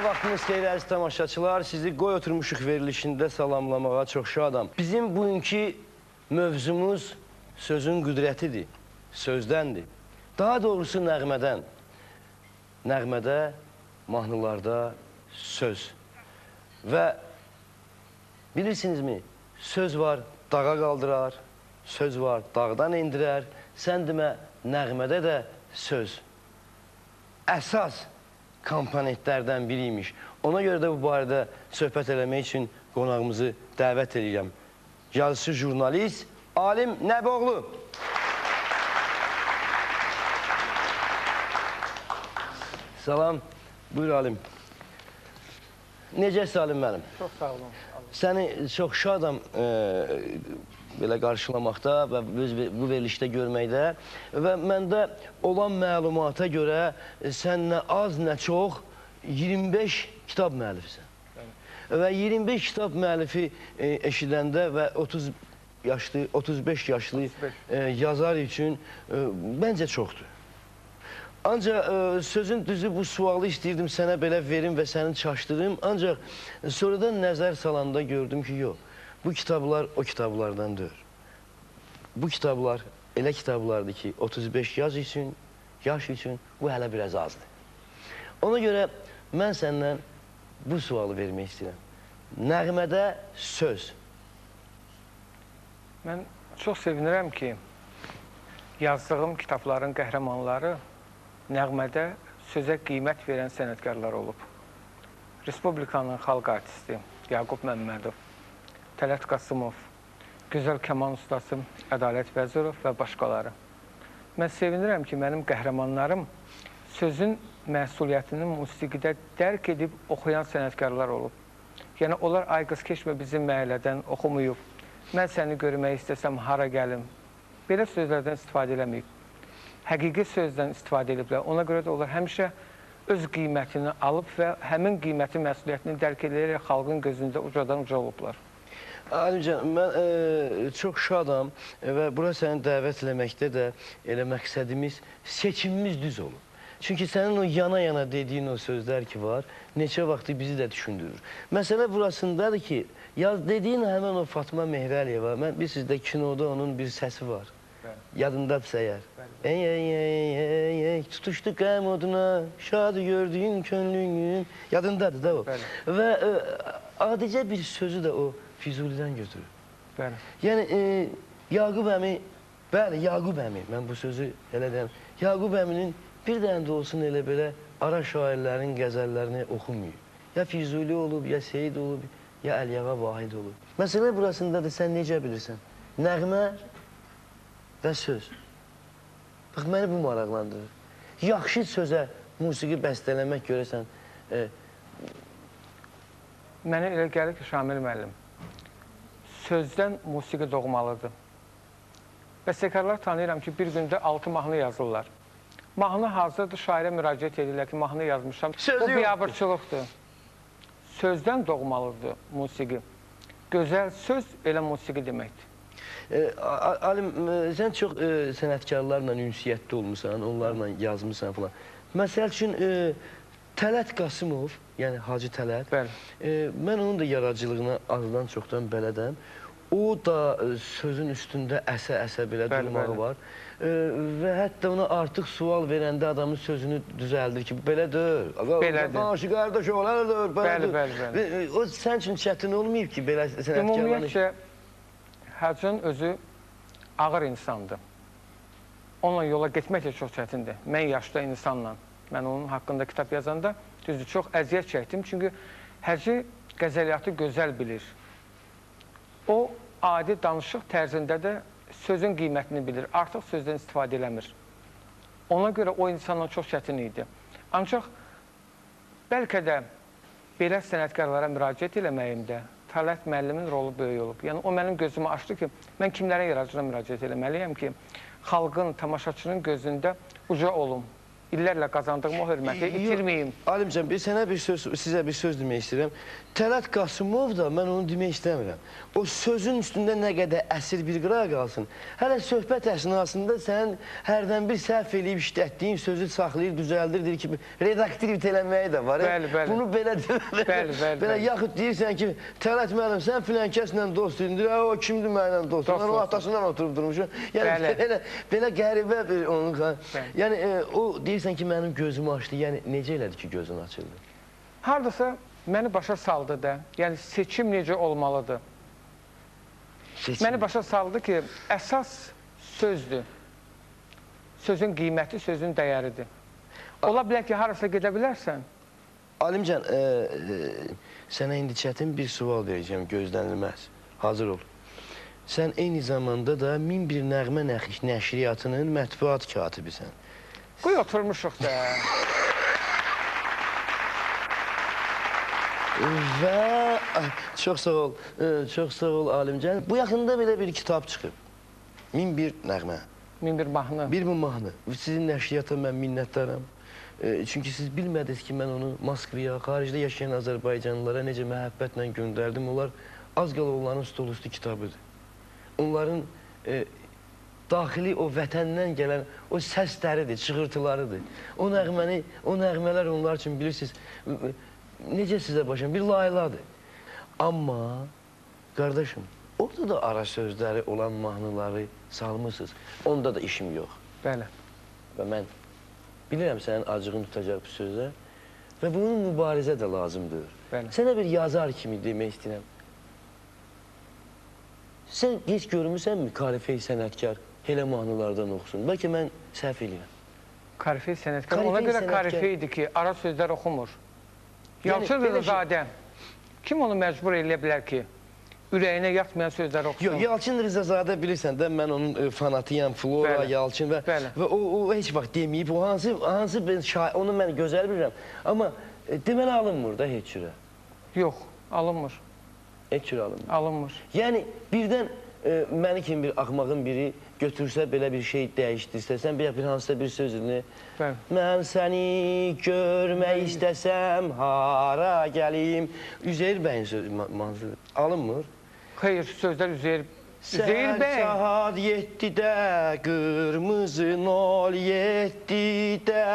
Hər vaxtınız xeyir əziz tamaşaçılar. Sizi qoy oturmuşuq verilişində salamlamağa çox şadam. Bizim bugünkü mövzumuz sözün qüdrətidir, sözdəndir. Daha doğrusu nəğmədən. Nəğmədə, mahnılarda söz. Və bilirsinizmi, söz var dağa qaldırar, söz var dağdan indirər. Sən demə, nəğmədə də söz əsas komponentlərdən biriymiş. Ona görə də bu barədə söhbət eləmək üçün qonağımızı dəvət edirəm. Yazıcı jurnalist Alim Nəboğlu. Salam, buyur Alim. Necəsə Alim mənim? Çox sağ olun. Səni çox şadam belə qarşılamaqda və bu verilişdə görməkdə və məndə olan məlumata görə sən nə az, nə çox 25 kitab müəllifsən. Və 25 kitab müəllifi eşidəndə və 35 yaşlı yazar üçün məncə çoxdur. Ancaq sözün düzü bu sualı istəyirdim sənə belə verim və səni çaşdırım. Ancaq sonradan nəzər salanda gördüm ki, yox. Bu kitablar o kitablardan deyil. Bu kitablar elə kitablardır ki, 35 yaş üçün bu hələ biraz azdır. Ona görə mən səndən bu sualı vermək istəyirəm. Nəğmədə söz. Mən çox sevinirəm ki, yazdığım kitabların qəhrəmanları nəğmədə sözə qiymət verən sənətkarlar olub. Respublikanın xalq artisti Yaqub Məmmədov, Tələt Qasımov, gözəl kəman ustası Ədalət Vəzirov və başqaları. Mən sevinirəm ki, mənim qəhrəmanlarım sözün məsuliyyətini musiqidə dərk edib oxuyan sənətkarlar olub. Yəni, onlar ay qız keçmə bizim məhəllədən oxumayıb, mən səni görmək istəsəm hara gəlim, belə sözlərdən istifadə eləməyib. Həqiqi sözdən istifadə ediblər. Ona görə də onlar həmişə öz qiymətini alıb və həmin qiyməti məsuliyyətini dərk edərək xalqın gözündə ucadan uca olublar. Alimcan, mən çox şadam və bura səni dəvət eləməkdə də elə məqsədimiz, seçimimiz düz olub. Çünki sənin o yana-yana dediyin o sözlər ki var, neçə vaxtı bizi də düşündürür. Məsələ burasındadır ki, dediyin həmən o Fatma Mehrəliyeva, bilirsiniz də kinoda onun bir səsi var. Yadındadırsa əgər. Ey, tutuşdu qəm oduna, şadı gördüyün könlüyün. Yadındadır da o. Və adicə bir sözü də o Füzulidən götürür. Yəni, Yaqub əmi, bəli, Yaqub əmi, mən bu sözü elə deyəm, Yaqub əminin bir dənə də olsun elə belə ara şairlərin qəzəllərini oxumayıb. Ya Füzuli olub, ya Seyid olub, ya Əliyağa Vahid olub. Məsələ burasındadır, sən necə bilirsən? Nəğmə və söz. Bax, məni bu maraqlandırır. Yaxşı sözə musiqi bəstələmək görəsən. Mənə elə gəlir ki, Şamil müəllim, sözdən musiqi doğmalıdır. Bəstəkarlar tanıyıram ki, bir gündə 6 mahnı yazırlar. Mahnı hazırdır, şairə müraciət edirlər ki, mahnı yazmışam. Bu biabırçılıqdır. Sözdən doğmalıdır musiqi. Gözəl söz elə musiqi deməkdir. Alim, sən çox sənətkarlarla ünsiyyətdə olmuşsan, onlarla yazmışsan falan. Məsəl üçün, Tələt Qasımov, yəni Hacı Tələt, mən onun da yaradıcılığına azdan çoxdan bələdəm. O da sözün üstündə əsə-əsə belə durmağı var. Və hətta ona artıq sual verəndə adamın sözünü düzəldir ki, belə deyil. Belədir. Qardaş, olar deyil, belədir. O, sən üçün çətin olmayıb ki, belə sənətkarlarını... Ümumiyyətcə, Hacın özü ağır insandır. Onunla yola getmək də çox çətindir. Mən yaşlı insanla, mən onun haqqında kitab yazanda düzdür, çox əziyyət çəkdim. Çünki Hacı qəzəliyyatı gözəl bilir. O, adi danışıq tərzində də sözün qiymətini bilir. Artıq sözdən istifadə eləmir. Ona görə o insanla çox çətin idi. Ancaq bəlkə də belə sənətkarlara müraciət eləməyimdə Tələt müəllimin rolu böyük olub. Yəni, o mənim gözümü açdı ki, mən kimlərə yaradıcına müraciət eləməliyəm ki, xalqın, tamaşaçının gözündə uca olum. illərlə qazandığım o hörməti itirməyim. Alimcan, sizə bir söz demək istəyirəm. Tələt Qasımov da, mən onu demək istəmirəm. O sözün üstündə nə qədər əsir bir qıra qalsın. Hələ söhbət əsnasında sən hərdən bir səhv eləyib işlətdiyin sözü saxlayır, düzəldir, deyir ki, redaktiv eləməyi də var. Bəli, bəli. Bunu belə belə yaxud deyirsən ki, Tələt müəllim, sən filan kəslə dost idin, o kimdir mənimlə dost? Mən o atasından oturub durmuşum. Yəni, belə qəribə bir onun... Yəni, o deyirsən ki, mənim gözümü açdı. Yəni, necə elədi ki, gözün açıldı? Hardasa məni başa saldı da. Yəni, seçim necə olmalıdır? Məni başa saldı ki, əsas sözdür. Sözün qiyməti, sözün dəyəridir. Ola bilər ki, harasa gedə bilərsən? Alimcan, sənə indi çətin bir sual verəcəm, gözlənilməz. Hazır ol. Sən eyni zamanda da 1001 Nəğmə Nəşriyyatının mətbuat katibisən. Qoy, oturmuşuq da. Və çox sağ ol Alimcan. Bu yaxında belə bir kitab çıxıb. 1001 Nəğmə. 1001 mahnı. Bir bu mahnı. Sizin nəşriyyata mən minnətdaram. Çünki siz bilmədiniz ki, mən onu Moskvaya, xaricdə yaşayan Azərbaycanlılara necə məhəbbətlə göndərdim. Onlar az qala onların stolüstü kitabıdır. Onların daxili o vətəndən gələn o səsləridir, çığırtılarıdır. O nəğmələr onlar üçün bilirsiniz, necə sizə başlayın, bir layladır. Amma, qardaşım, orada da ara sözləri olan mahnıları salmışsınız. Onda da işim yox. Bəli. Və mən bilirəm sənin acığın tutacaq bir sözlər və bunun mübarizə də lazımdır. Bəli. Sənə bir yazar kimi demək istəyirəm. Sən heç görmüsənmi Karifey sənətkar elə mahnılardan oxusun? Bəlkə mən səhv eləyirəm. Karifey sənətkar. Ona görə Karifeydir ki, ara sözlər oxumur. Yalçın Rızazadə. Kim onu məcbur eləyə bilər ki, ürəyinə yatmayan sözlər oxusun? Yox, Yalçın Rızazadə bilirsən də, mən onun fanatıyam, Flora, Yalçın və o heç vaxt deməyib. O hansı onu mən gözəl bilirəm. Amma deməli alınmır da heç cürə. Yox, alınmır. Heç cürə alınmır. Alınmır. Yəni, birdən məni kimi bir axmağın biri götürsə, belə bir şey dəyişdirsə, sən bir hansısa bir sözünü mən səni görmək istəsəm, hara gəlim, Üzeyir bəyin sözü alınmır. Xeyr, sözlər Üzeyir bəy. Saat 7-də, qırmızı 07-də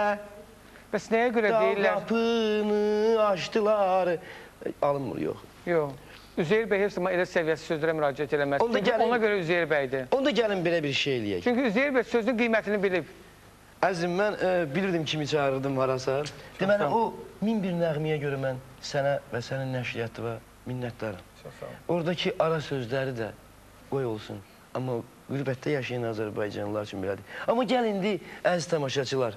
bəs nəyə görə deyirlər? Qapını açdılar. Alınmır, yox. Yox. Üzeyir bəy heç zaman elə səviyyəsi sözlərə müraciət eləməz. Çünki ona görə Üzeyir bəydir. Onda gəlin belə bir şey eləyək. Çünki Üzeyir bəy sözün qiymətini bilib. Əzim, mən bilirdim kimi çağırırdım harasa. Deməli, o 1001 nəğməyə görə mən sənə və sənin nəşriyyatına minnətdaram. Oradakı ara sözləri də qoy olsun. Amma qürbətdə yaşayan Azərbaycanlılar üçün belədir. Amma gəl indi, əziz tamaşaçılar,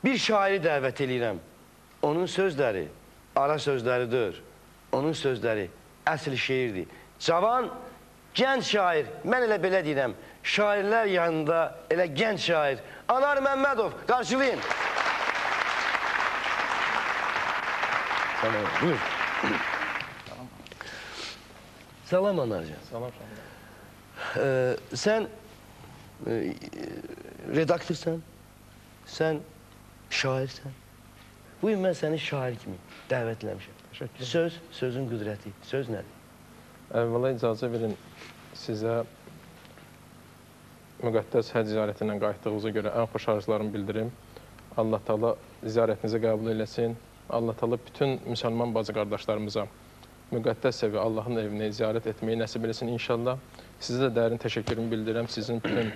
bir şairi dəvət eləyirəm. Onun sözləri ara sözləridir. Onun sözləri əsl şeirdir. Cavan, gənc şair, mən elə belə deyirəm, şairlər yanında elə gənc şair, Anar Məmmədov, qarşılayın. Salam, buyur. Salam Anarcan. Salam. Sən redaktorsan, sən şairsən. Bugün mən səni şair kimi dəvətləmişəm. Söz, sözün qüdrəti. Söz nədir? Əvvəla icazə verin sizə müqəddəs həcc ziyarətindən qayıtdığınıza görə ən xoş arzularımı bildirim. Allah Taala ziyarətinizi qəbul eləsin. Allah Taala bütün müsəlman bacı qardaşlarımıza müqəddəs evi Allahın evini ziyarət etməyi nəsib eləsin inşallah. Sizə də dərin təşəkkürümü bildirirəm. Sizin bütün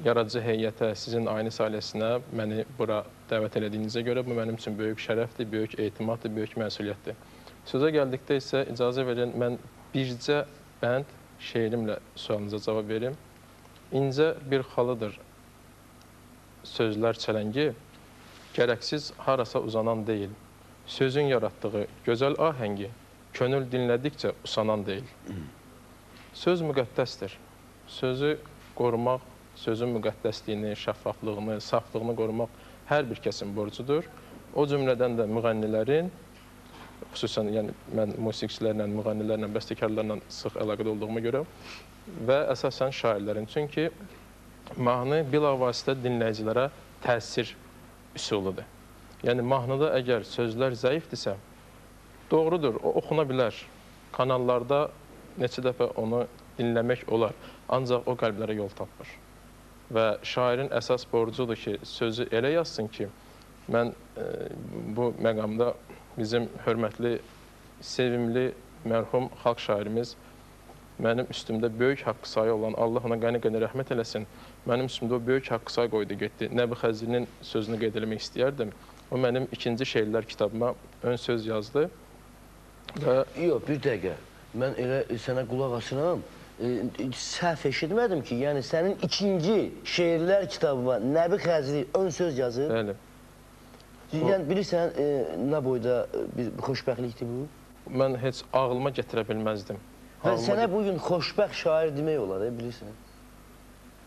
yaradıcı heyətə, sizin ailə ailəsinə məni bura dəvət elədiyinizə görə bu mənim üçün böyük şərəfdir, böyük etimaddır, böyük məsuliyyətdir. Sözə gəldikdə isə icazə verin, mən bircə bənd şeirimlə sualınıza cavab verim. İncə bir xalıdır sözlər çələngi, gərəksiz harasa uzanan deyil. Sözün yaratdığı gözəl ahəngi, könül dinlədikcə usanan deyil. Söz müqəddəsdir. Sözü qorumaq, sözün müqəddəsliyini, şəffaflığını, saflığını qorumaq hər bir kəsin borcudur. O cümlədən də müğənnilərin, xüsusən yəni mən musiqiçilərlə, müğənnilərlə, bəstəkarlarla sıx əlaqədə olduğuma görə və əsasən şairlərin. Çünki mahnı bilavasitə dinləyicilərə təsir üsuludur. Yəni, mahnıda əgər sözlər zəifdirsə, doğrudur, o oxuna bilər. Kanallarda neçə dəfə onu dinləmək olar, ancaq o qəlblərə yol tapmır. Və şairin əsas borcudur ki, sözü elə yazsın ki, mən bu məqamda bizim hörmətli, sevimli, mərhum xalq şairimiz mənim üstümdə böyük haqqı sayı olan, Allah ona qəni-qəni rəhmət eləsin, mənim üstümdə o böyük haqqı sayı qoydu, getdi. Nəbi Xəzrinin sözünü qeyd eləmək istəyərdim. O mənim ikinci şeirlər kitabıma ön söz yazdı. Və... Yox, bir dəqiqə. Mən elə sənə qulaq asıram. Səhv eşitmədim ki, yəni sənin ikinci şeirlər kitabıma Nəbi Xəzri ön söz yazıb. Bəli. Yəni, bilirsən, nə boyda bir xoşbəxtlikdir bu? Mən heç ağlıma gətirə bilməzdim. Və sənə bugün xoşbəxt şair demək olar, bilirsən.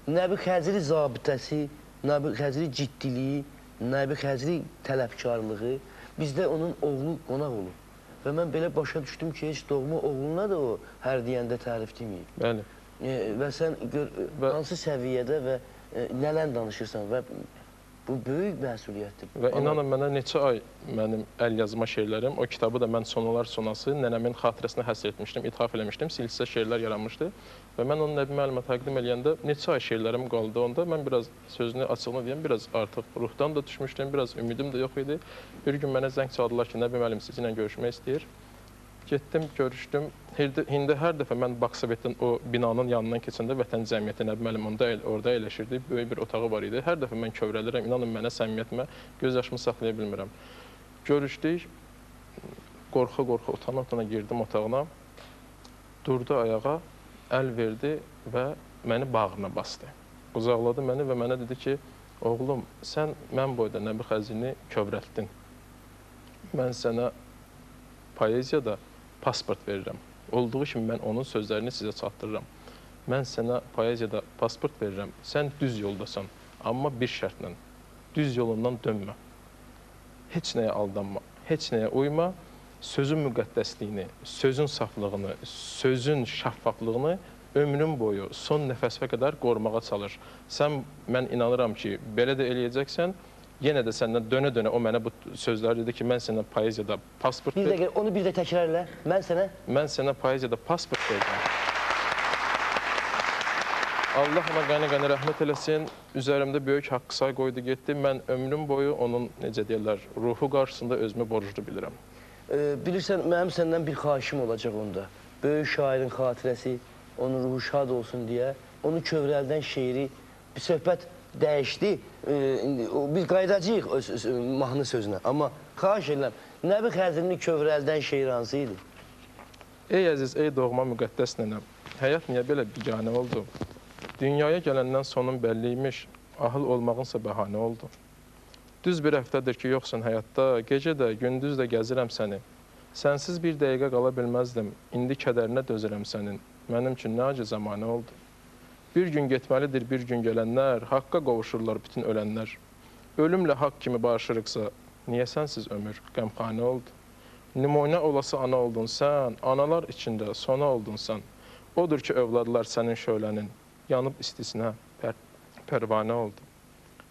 Nəbi Xəzri zabitəsi, Nəbi Xəzri ciddiliyi, Nəbi Xəzri tələbkarlığı, bizdə onun oğlu qonaq olur. Və mən belə başa düşdüm ki, heç doğma oğluna da o hər deyəndə tərif deməyib. Bəli. Və sən hansı səviyyədə və nələr danışırsan və bu böyük məsuliyyətdir. Və inanın mənə neçə ay mənim əl yazma şeirlərim, o kitabı da mən sonalar sonası nənəmin xatirəsinə həsr etmişdim, ithaf eləmişdim, silsilə şeirlər yaranmışdı. Və mən onu Nəbi müəllimə təqdim eləyəndə neçə ay şeirlərim qaldı onda. Mən biraz sözünü açığını deyəm, biraz artıq ruhdan da düşmüşdüm, biraz ümidim də yox idi. Bir gün mənə zəng çaldılar ki, Nəbi müəllim sizinlə görüşmək istəyir. Getdim, görüşdüm. İndi hər dəfə mən Baksovetdən o binanın yanından keçəndə Vətən Cəmiyyəti Nəbi müəllim orada əyləşirdi. Böyük bir otağı var idi. Hər dəfə mən kövrəlirəm. İnanın mənə, səmimiyyətimə göz yaşımı saxlaya bilmirəm. Görüşdük. Qorxa-qorxa, utana-utana girdim otağına. Durdu ayağa, əl verdi və məni bağrına bastı. Qucaqladı məni və mənə dedi ki, oğlum, sən mən boyda Nəbi Xəzrini kövrəltdin. Mən sənə poeziyada pasport verirəm. Olduğu kimi mən onun sözlərini sizə çatdırıram. Mən sənə poeziyada pasport verirəm. Sən düz yoldasan, amma bir şərtlə. Düz yolundan dönmə. Heç nəyə aldanma, heç nəyə uyma. Sözün müqəddəsliyini, sözün saflığını, sözün şəffaflığını ömrün boyu, son nəfəsə qədər qorumağa çalış. Mən inanıram ki, belə də eləyəcəksən, yenə də səndən dönə-dönə o mənə bu sözləri dedi ki, mən sənə poeziyada pasport ver. Bir dəqiqə, onu bir də təkrar elə. Mən sənə poeziyada pasport verdim. Allah ona qəni-qəni rəhmət eləsin, üzərimdə böyük haqqı say qoydu, getdi. Mən ömrüm boyu onun, necə deyirlər, ruhu qarşısında özümü borclu bilirəm. Bilirsən, mənim səndən bir xahişim olacaq onda. Böyük şairin xatirəsi, onun ruhu şad olsun deyə, onu kövrəldən şeiri, bir söhbət dəyişdi. Biz qaydacıyıq mahnı sözünə. Amma xahiş edirəm, Nəbi Xəzrini kövrəldən şeir hansı idi? Ey əziz, ey doğma müqəddəs nənəm, həyat niyə belə biganə oldu? Dünyaya gələndən sonun bəlliymiş, ahıl olmağınsa bəhanə oldu. Düz bir həftədir ki, yoxsun həyatda, gecə də, gündüz də gəzirəm səni. Sənsiz bir dəqiqə qala bilməzdim, indi kədərinə dözürəm sənin. Mənim üçün nə acı zamanə oldu. Bir gün getməlidir, bir gün gələnlər, haqqa qovuşurlar bütün ölənlər. Ölümlə haqq kimi barışırıqsa, niyə sənsiz ömür qəmxanə oldu? Nümunə olası ana oldun sən, analar içində sona oldun sən. Odur ki, övladlar sənin şölənin, yanıb istisinə pərvanə oldu.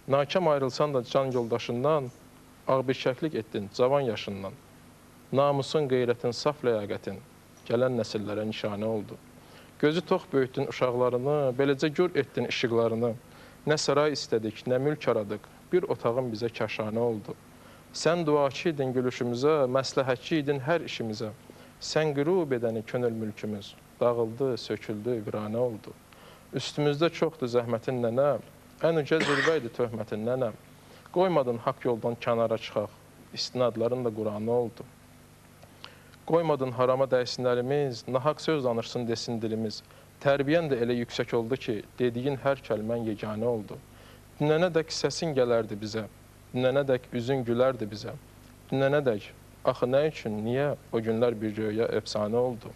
Nakam ayrılsan da can yoldaşından, ağbirkəklik etdin cavan yaşından. Namusun, qeyrətin, saf ləyaqətin, gələn nəsillərə nişanə oldu. Gözü tox böyütdün uşaqlarını, beləcə gör etdin işıqlarını. Nə saray istədik, nə mülk aradıq, bir otağın bizə kaşanə oldu. Sən duaçı idin gülüşümüzə, məsləhətçi idin hər işimizə. Sən qürub edəni könül mülkümüz, dağıldı, söküldü, viranə oldu. Üstümüzdə çoxdur zəhmətin nənə, ən uca zirvə idi töhmətin nənəm. Qoymadın haqq yoldan kənara çıxaq, istinadların da Quranı oldu. Qoymadın harama dəysinlərimiz, nahaq söz danırsın desin dilimiz. Tərbiyən də elə yüksək oldu ki, dediyin hər kəlmən yeganə oldu. Dünənədək səsin gələrdi bizə, dünənədək üzün gülərdi bizə. Dünənədək, axı nə üçün, niyə o günlər bir röya əfsanə oldu?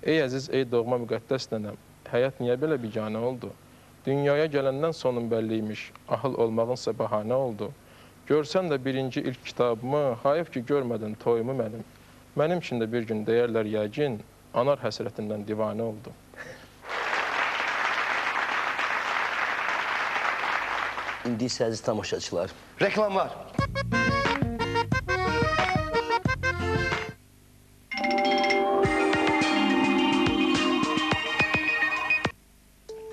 Ey əziz, ey doğma müqəddəs nənəm, həyat niyə belə biganə oldu? Dünyaya gələndən sonun bəlliymiş, ahıl olmağınsa bəhanə oldu. Görsən də birinci ilk kitabımı, hayf ki görmədin toyumu mənim. Mənim üçün də bir gün deyərlər yəqin, anar həsrətindən divanə oldu. İndi isə əziz tamaşaçılar, reklam var.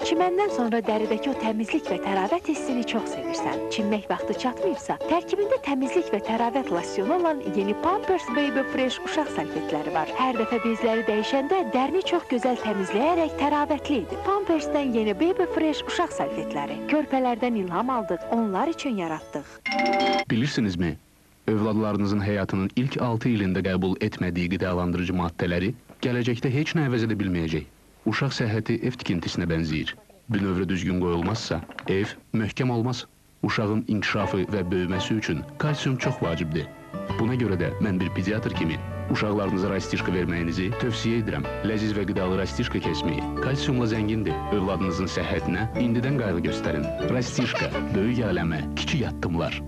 Çiməndən sonra dəridəki o təmizlik və təravət hissini çox sevirsən. Çimmək vaxtı çatmayıbsa, tərkibində təmizlik və təravət losyonu olan yeni Pampers Baby Fresh uşaq salfetləri var. Hər dəfə bezləri dəyişəndə dərini çox gözəl təmizləyərək təravətli idi. Pampersdən yeni Baby Fresh uşaq salfetləri. Körpələrdən ilham aldıq, onlar üçün yaratdıq. Bilirsinizmi? Övladlarınızın həyatının ilk 6 ilində qəbul etmədiyi qidalandırıcı maddələri gələcəkdə heç nə əvəz edə bilməyəcək. Uşaq səhhəti ev tikintisinə bənzəyir. Bünövrə düzgün qoyulmazsa, ev möhkəm olmaz. Uşağın inkişafı və böyüməsi üçün kalsium çox vacibdir. Buna görə də mən bir pediatr kimi uşaqlarınıza rastişka verməyinizi tövsiyə edirəm. Ləziz və qidalı rastişka kəsməyi kalsiumla zəngindir. Övladınızın səhhətinə indidən qayğı göstərin. Rastişka, böyük aləmə, kiçik addımlar.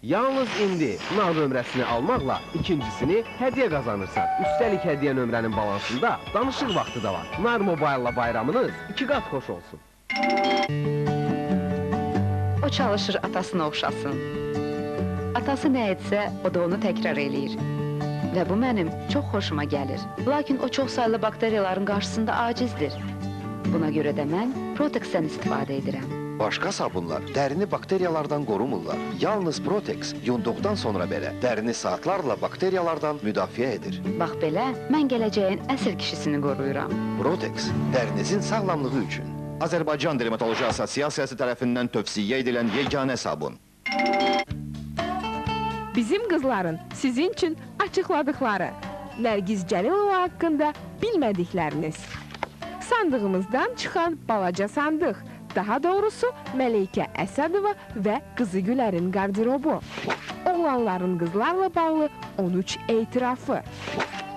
Yalnız indi nar nömrəsini almaqla ikincisini hədiyyə qazanırsan. Üstəlik hədiyyə nömrənin balansında danışıq vaxtı da var. Nar Mobile'la bayramınız 2 qat xoş olsun. O çalışır atasına oxşasın. Atası nə etsə, o da onu təkrar eləyir. Və bu mənim çox xoşuma gəlir. Lakin o çox saylı bakteriyaların qarşısında acizdir. Buna görə də mən Protex-dən istifadə edirəm. Başqa sabunlar dərini bakteriyalardan qorumurlar. Yalnız Protex yunduqdan sonra belə dərini saatlarla bakteriyalardan müdafiə edir. Bax belə, mən gələcəyin əsl kişisini qoruyuram. Protex, dərinizin sağlamlığı üçün. Azərbaycan Dermatoloji Assosiasiyası tərəfindən tövsiyə edilən yeganə sabun. Bizim qızların sizin üçün açıqladıqları Nərgiz Cəlilova haqqında bilmədikləriniz. Sandığımızdan çıxan balaca sandıq. Daha doğrusu Məleykə Əsədova və qızı Gülərin qardirobu. Oğlanların qızlarla bağlı 13 etirafı.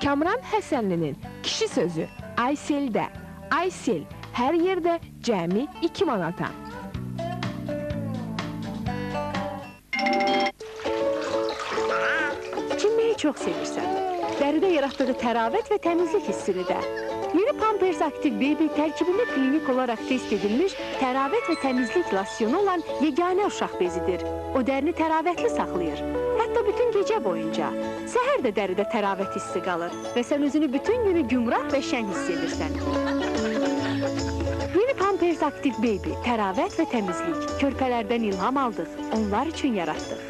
Kamran Həsənlinin kişi sözü Ayseldə. Aysel hər yerdə cəmi 2 manata. Çimməyi çox sevirsən. Dəridə yaratdığı təravət və təmizlik hissini də. Yeni Pampers Active Baby tərkibində klinik olaraq test edilmiş təravət və təmizlik losyonu olan yeganə uşaq bezidir. O dərini təravətli saxlayır. Hətta bütün gecə boyunca. Səhər də dəridə təravət hissi qalır və sən özünü bütün günü gümrah və şən hiss edirsən. Yeni Pampers Active Baby təravət və təmizlik. Körpələrdən ilham aldıq, onlar üçün yaratdıq.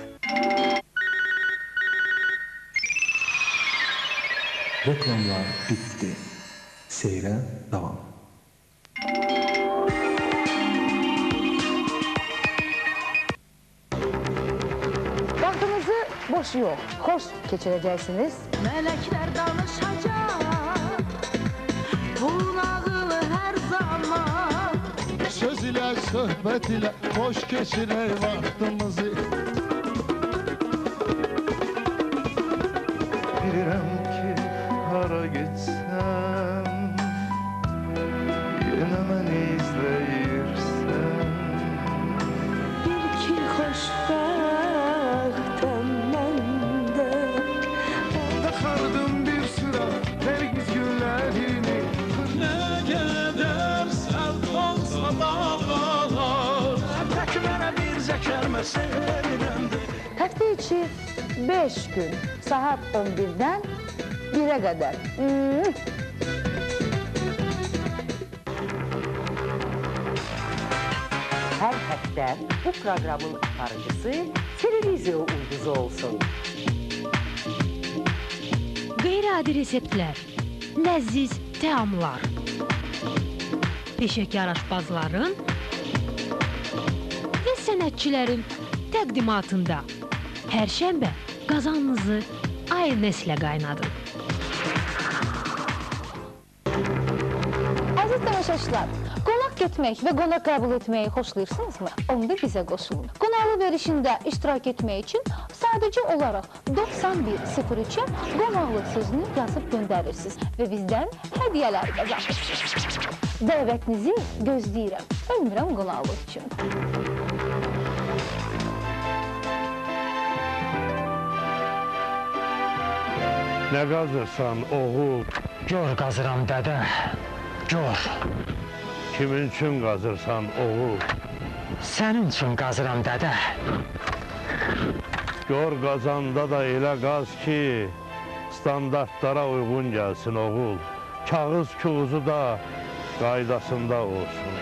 Reklamlar bitti. Seyrə davam. Vaxtınızı boş yox, xoş keçirəcəksiniz. Mələklər danışacaq, bu nağılı hər zaman. Söz ilə, söhbət ilə xoş keçirək vaxtımızı. Bilirəm ki, hara getsəm, yenə məni izləyirsən. Bir-iki xoşbəxtəm məndə. Taxardım bir sıra Nərgiz güllərini. Nə qədər sən olsa dağlar, tək mənə bir zəkərmə sevinəmdir. Həftə içi 5 gün, saat 11-dən 1-ə qədər. Hər həftə bu proqramın aparıcısı televiziya ulduzu olsun. Qeyri-adi reseptlər, ləzziz təamlar, peşəkar aşbazların və sənətçilərin təqdimatında hər şənbə qazanınızı ayrı nəslə qaynadın. Əziz tamaşaçılar, qonaq getmək və qonaq qəbul etməyi xoşlayırsınızmı? Onda bizə qoşulun. Qonaqlı verişində iştirak etmək üçün sadəcə olaraq 9103-ə qonaqlı sözünü yazıb göndərirsiniz və bizdən hədiyyələr qazanırsınız. Dəvətinizi gözləyirəm. Ömrəm qonaqlıq üçün. Nə qazırsan, oğul? Gör qazıram, dədə, gör. Kimin üçün qazırsan, oğul? Sənin üçün qazıram, dədə. Gör qazanda da elə qaz ki, standartlara uyğun gəlsin, oğul. Kağız kuğuzu da qaydasında olsun.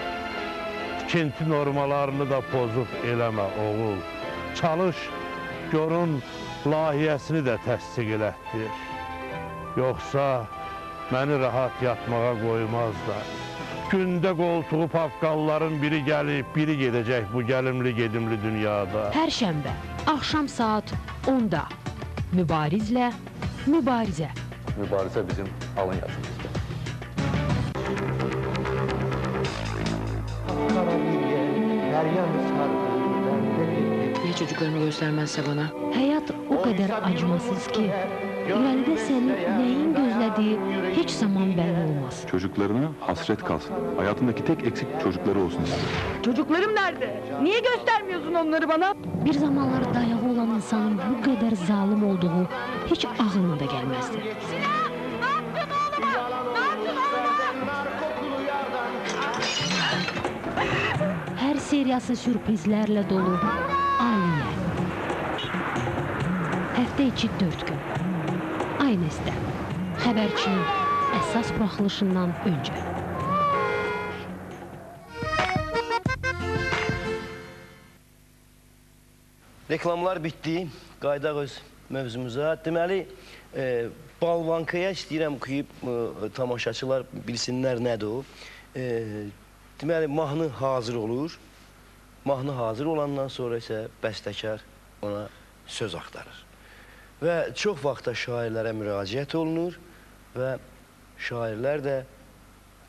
tikinti normalarını da pozub eləmə oğul. Çalış, görün layihəsini də təsdiq elətdir. Yoxsa məni rahat yatmağa qoymazlar. Gündə qoltuğu paqqalların biri gəlib, biri gedəcək bu gəlimli gedimli dünyada. Pərşənbə, axşam saat 10-da Mübarizlə Mübarizə. Mübarizə bizim alın yazımızdır. Niye çocuklarımı göstermezse bana? Həyat o qədər acımasız ki, irəlidə səni nəyin gözlədiyi heç zaman belli olmaz. Çocuklarına hasret kalsın. Hayatındaki tek eksik çocukları olsun istiyor. Çocuklarım nerede? Niye göstermiyorsun onları bana? Bir zamanlar dayağı olan insanın bu qədər zalim olduğu heç ağlına da gəlməzdi. Hər seriyası sürprizlərlə dolu Aliyə. Həftə içi 4 gün. Aynəsdə. Xəbərçinin əsas buraxılışından öncə. Reklamlar bitdi. Qaydaq öz mövzumuza. Deməli, Balvankaya istəyirəm ki, tamaşaçılar bilsinlər nədir o. Deməli, mahnı hazır olur. Mahnı hazır olandan sonra isə bəstəkar ona söz axtarır. Və çox vaxtda şairlərə müraciət olunur və şairlər də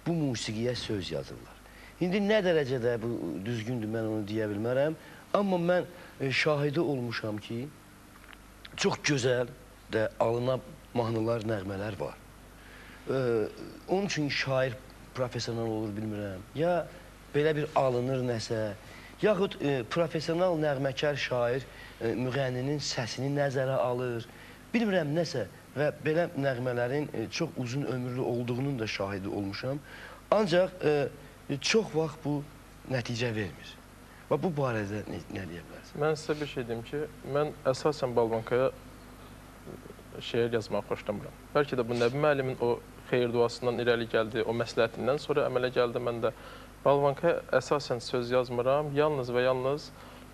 bu musiqiyə söz yazırlar. İndi nə dərəcədə bu düzgündür, mən onu deyə bilmərəm. Amma mən şahidi olmuşam ki, çox gözəl də alınan mahnılar, nəğmələr var. Onun üçün şair profesional olur, bilmirəm. Ya belə bir alınır nəsə, yaxud profesional nəğməkar şair müğənninin səsini nəzərə alır. Bilmirəm nəsə və belə nəğmələrin çox uzun ömürlü olduğunun da şahidi olmuşam. Ancaq çox vaxt bu nəticə vermir. Və bu barədə nə deyə bilərsin? Mən sizə bir şey deyim ki, mən əsasən Balvankaya şeir yazmağı xoşlamıram. Bəlkə də bu Nəbi müəllimin o xeyir duasından irəli gəldi, o məsləhətindən sonra əmələ gəldi. Mən də Balvankaya əsasən söz yazmıram. Yalnız və yalnız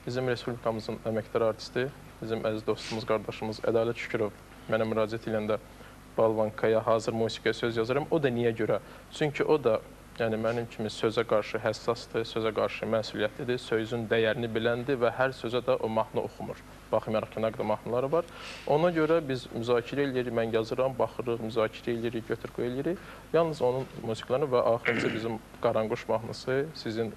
bizim Respublikamızın əməkdar artisti, bizim əziz dostumuz, qardaşımız Ədalət Şükürov mənə müraciət edəndə Balvankaya hazır musiqiyə söz yazıram. O da niyə görə? Çünki o da yəni mənim kimi sözə qarşı həssasdır, sözə qarşı məsuliyyətlidir, sözün dəyərini biləndir və hər sözə də o mahnı oxumur. Baxmayaraq ki, nə qədər mahnıları var. Ona görə biz müzakirə eləyirik, mən yazıram, baxırıq, müzakirə eləyirik, götür-qoy eləyirik. Yalnız onun musiqilərini və axırıncı bizim Qaranquş mahnısı sizin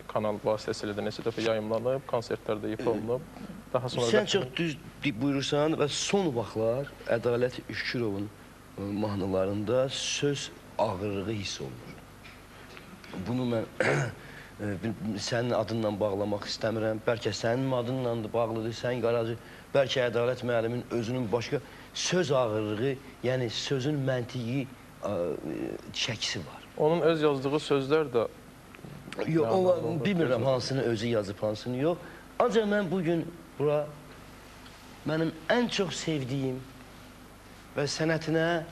kanal vasitəsilə də neçə dəfə yayımlanıb, konsertlərdə ifa olunub. Daha sonra sən çox düz buyurursan və son vaxtlar Ədalət Şükürovun mahnılarında söz ağırlığı hiss olunur. Bunu mən sənin adınla bağlamaq istəmirəm. Bəlkə sənin adınla da bağlıdır, sən qaracı. Bəlkə Ədalət müəllimin özünün başqa söz ağırlığı, yəni sözün məntiqi çəkisi var. Onun öz yazdığı sözlər də... Yox, bilmirəm hansını özü yazıb, hansını yox. Ancaq mən bugün bura mənim ən çox sevdiyim və sənətinə,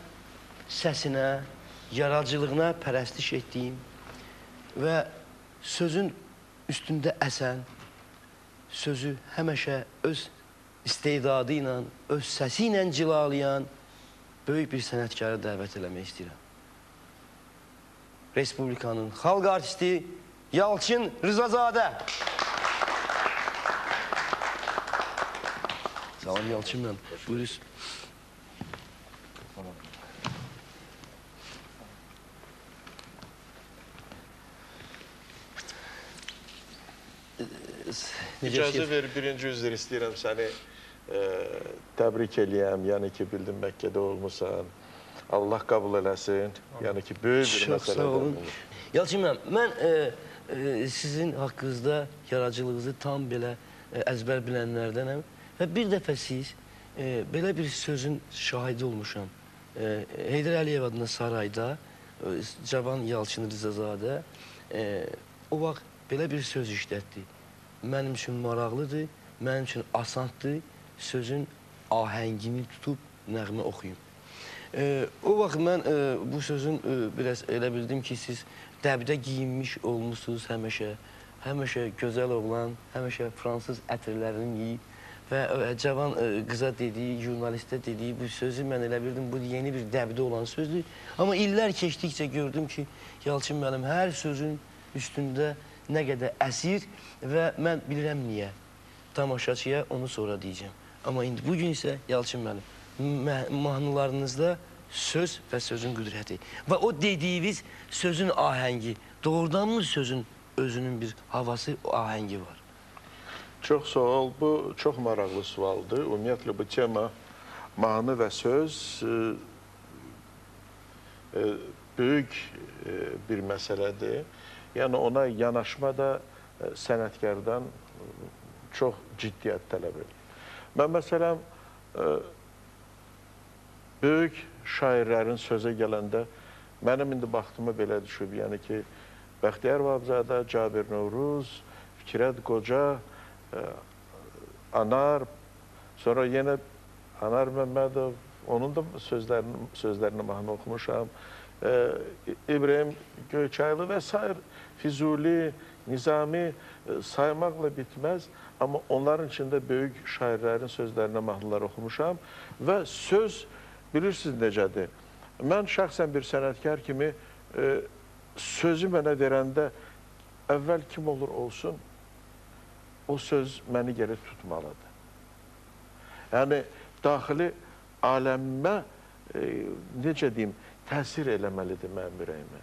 səsinə, yaradıcılığına pərəstiş etdiyim və sözün üstündə əsən, sözü həmişə öz istedadı ilə, öz səsi ilə cilalayan böyük bir sənətkarı dəvət eləmək istəyirəm. Respublikanın xalq artisti Yalçın Rızazadə. Salam Yalçın mən. Buyurun. İcazə ver, birinci üzr istəyirəm səni təbrik eləyəm. Yəni ki, bildim Məkkədə olmuşsan. Allah qəbul eləsin. Yəni ki, böyük bir məsələdir. Çox sağ olun. Yalçın mən sizin haqqınızda yaradıcılığınızı tam belə əzbər bilənlərdənəm. Və bir dəfə siz belə bir sözün şahidi olmuşam. Heydər Əliyev adına sarayda Cavan Yalçın Rızazadə o vaxt belə bir söz işlətdi. Mənim üçün maraqlıdır, mənim üçün asandır, sözün ahəngini tutub nəğmə oxuyum. O vaxt mən bu sözün biraz elə bildim ki, siz dəbdə giyinmiş olmuşsunuz həmişə, həmişə gözəl oğlan, həmişə fransız ətirlərini yeyib və cavan qıza dediyi, jurnalistə dediyi bu sözü mən elə bildim, bu yeni bir dəbdə olan sözdür. Amma illər keçdikcə gördüm ki, Yalçın müəllim hər sözün üstündə nə qədər əsir və mən bilirəm niyə. Tamaşaçıya onu sonra deyəcəm. Amma indi bugün isə Yalçın müəllim, mahnılarınızda söz və sözün qüdrəti və o dediyiniz sözün ahəngi, doğrudanmı sözün özünün bir havası, ahəngi var? Çox sağ ol. Bu çox maraqlı sualdır. Ümumiyyətlə bu tema mahnı və söz böyük bir məsələdir. Yəni ona yanaşma da sənətkardan çox ciddiyyət tələb edir. Mən məsələn böyük şairlərin sözə gələndə mənim indi vaxtıma belə düşüb. Yəni ki, Bəxtiyar Vahabzadə, Cabir Novruz, Fikrət Qoca, Anar, sonra yenə Anar Məmmədov, onun da sözlərini mahnı oxumuşam. İbrahim Göyçaylı və s. Füzuli, Nizami saymaqla bitməz. Amma onların içində böyük şairlərin sözlərinə mahnılar oxumuşam. Və söz, bilirsiniz necədir? Mən şəxsən bir sənətkar kimi sözü mənə verəndə əvvəl kim olur olsun, o söz məni geri tutmalıdır. Yəni, daxili aləmə, necə deyim, təsir eləməlidir mənim ürəyimə.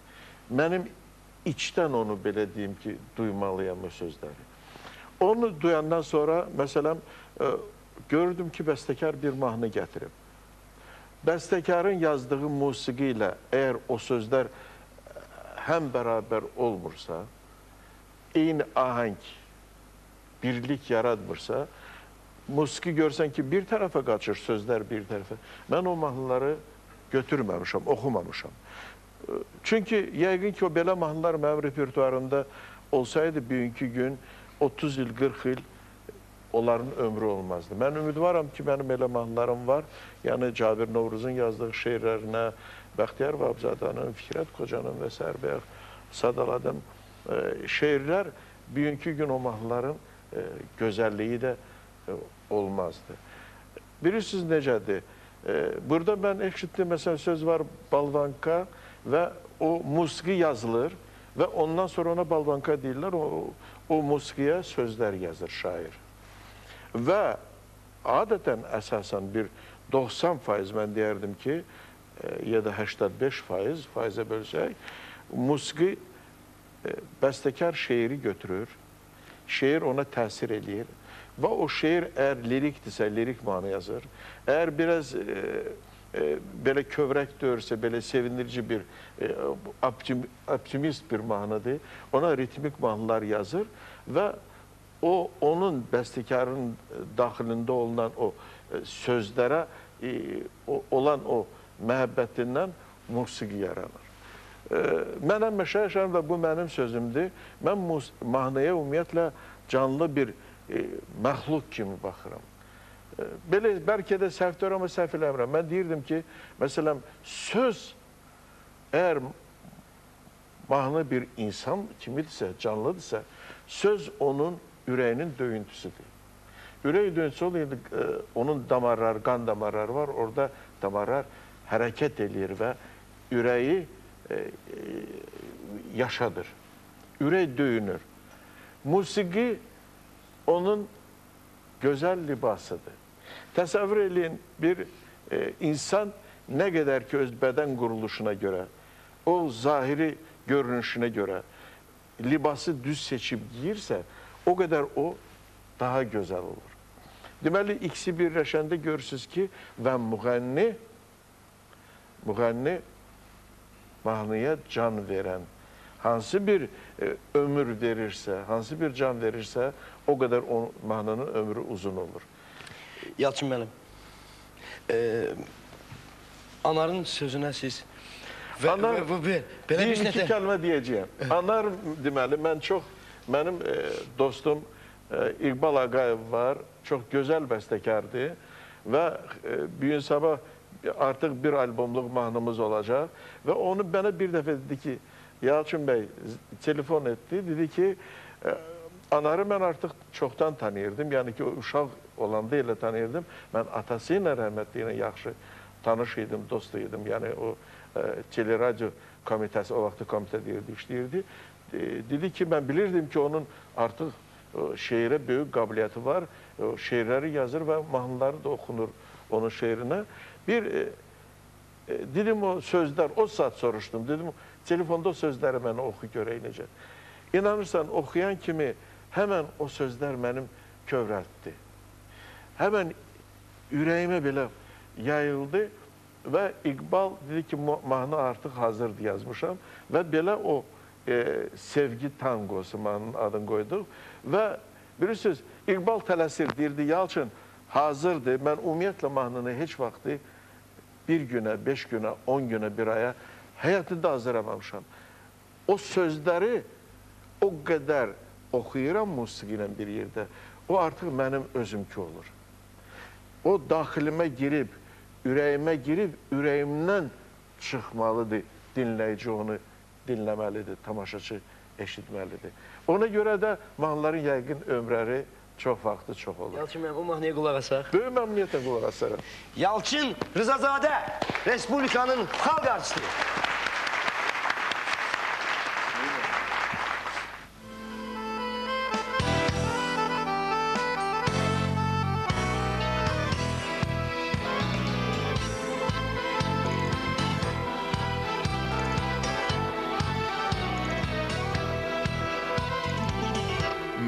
Mənim içdən onu belə deyim ki, duymalıyam o sözləri. Onu duyandan sonra, məsələn, gördüm ki, bəstəkar bir mahnı gətirib. Bəstəkarın yazdığı musiqi ilə əgər o sözlər həm bərabər olmursa, eyni ahəng, birlik yaratmırsa, musiqi görsən ki, bir tərəfə qaçır, sözlər bir tərəfə. Mən o mahnıları götürməmişəm, oxumamışam. Çünki yəqin ki, o belə mahnılar mənim repertuarımda olsaydı bugünkü gün 30 il, 40 il onların ömrü olmazdı. Mən ümidvaram ki, mənim elə mahnılarım var. Yəni, Cabir Novruzun yazdığı şeirlərinə, Bəxtiyar Vahabzadənin, Fikrət Qocanın və Sərbəyək sadaladım şeirlər bugünkü gün o mahnıların gözəlliyi də olmazdı. Bilirsiniz necədir? Burada mən eşitdim, məsələn, söz var balvanka və o musiqi yazılır və ondan sonra ona balvanka deyirlər, o musiqiyə sözlər yazır şair. Və adətən əsasən bir 90% mən deyərdim ki, ya da 85% faizə bölsək, musiqi bəstəkar şeiri götürür, şeir ona təsir edir və o şeir əgər lirikdirsə, lirik mahnı yazır. Əgər biraz belə kövrək döyürsə, belə sevindirici bir, optimist bir mahnıdır, ona ritmik mahnılar yazır və onun bəstəkarın daxilində olunan o sözlərə olan o məhəbbətindən musiqi yaranır. Mən həmişə yaşarım da bu mənim sözümdür. Mən mahnıya ümumiyyətlə canlı bir məxluq kimi baxıram. Belə, bəlkə də səhvdir, amma səhv eləmirəm. Mən deyirdim ki, məsələn, söz əgər mahnı bir insan kimidirsə, canlıdırsa, söz onun ürəyinin döyüntüsüdür. Ürək döyüntüsü olur, onun damarları, qan damarları var, orada damarlar hərəkət edir və ürəyi yaşadır. Ürək döyünür. Musiqi onun gözəl libasıdır. Təsəvvür edin, bir insan nə qədər ki öz bədən quruluşuna görə, o zahiri görünüşünə görə libası düz seçib giyirsə, o qədər o daha gözəl olur. Deməli, ikisi birləşəndə görürsünüz ki, və müğənni mahnıya can verən, hansı bir ömür verirsə, hansı bir can verirsə, o qədər o mahnının ömrü uzun olur. Yalçın müəllim, Anarın sözünə siz... Anar, bir iki kəlmə deyəcəyəm. Anar, deməli, mənim dostum İqbal Ağayev var, çox gözəl bəstəkardır və bir gün sabah artıq bir albomluq mahnımız olacaq və onu mənə bir dəfə dedi ki, Yalçın bəy telefon etdi, dedi ki, Anarı mən artıq çoxdan tanıyırdım. Yəni ki, o uşaq olanda elə tanıyırdım. Mən atası ilə rəhmətli ilə yaxşı tanış idim, dost idim. Yəni o teleradio komitəsi, o vaxtı komitə deyirdi, işləyirdi. Dedi ki, mən bilirdim ki, onun artıq şeirə böyük qabiliyyəti var. Şeirləri yazır və mahnıları da oxunur onun şeirinə. Dedim o sözlər, o saat soruşdum. Dedim, telefonda o sözləri mənə oxu görək necə. İnanırsan, oxuyan kimi həmən o sözlər mənim kövrəltdi. Həmən ürəyimə belə yayıldı və İqbal dedi ki, mahnı artıq hazırdır yazmışam və belə o sevgi tangosu mahnının adını qoyduq və bilirsiniz, İqbal tələsir, deyirdi, Yalçın hazırdır, mən ümumiyyətlə mahnını heç vaxtı bir günə, 5 günə, 10 günə, bir aya həyatında hazırlamamışam. O sözləri o qədər oxuyuram musiqi ilə bir yerdə, o artıq mənim özümki olur. O daxilimə girib, ürəyimə girib, ürəyimdən çıxmalıdır, dinləyici onu dinləməlidir, tamaşaçı eşitməlidir. Ona görə də mahnıların yəqin ömrləri çox vaxtı çox olur. Yalçın mənim, o mahnıya qulaq asaq. Böyük məmnuniyyətlə qulaq asarım. Yalçın Rızazadə, Respublikanın xalq artisti.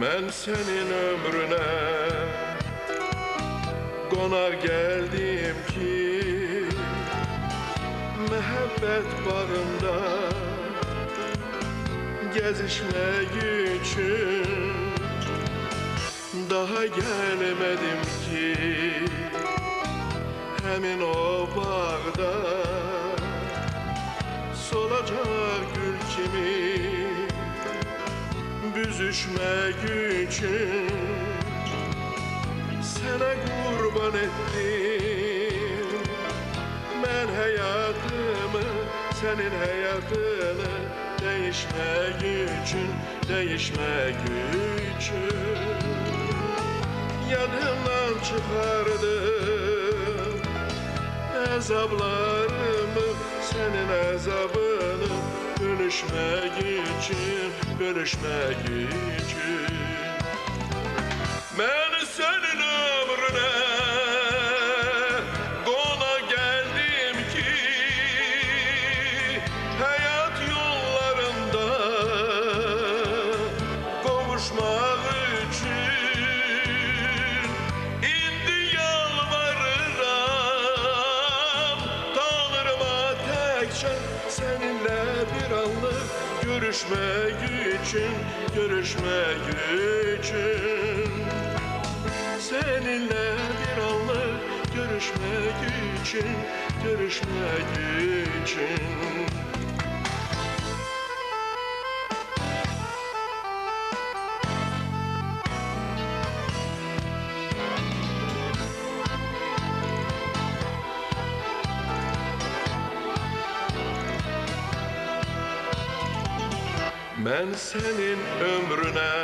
Mən sənin ömrünə qonaq gəldim ki, məhəbbət bağında gəzişmək üçün daha gəlmədim ki, həmin o bağda solacaq gül kimi büzüşmək üçün sənə qurban etdim. Mən həyatımı, sənin həyatını dəyişmək üçün, dəyişmək üçün yadımdan çıxardım əzablarımı, sənin əzabını bölüşmək üçün, bölüşmək üçün. Mən sənin ömrünə qonaq gəldim ki, həyat yollarında qovuşmaq üçün indi yalvarıram Tanrıma təkcə səninlə bir anlıq görüşmək üçün, görüşmək üçün. Seninle bir anlık görüşmek için, görüşmek için. Ben senin ömrüne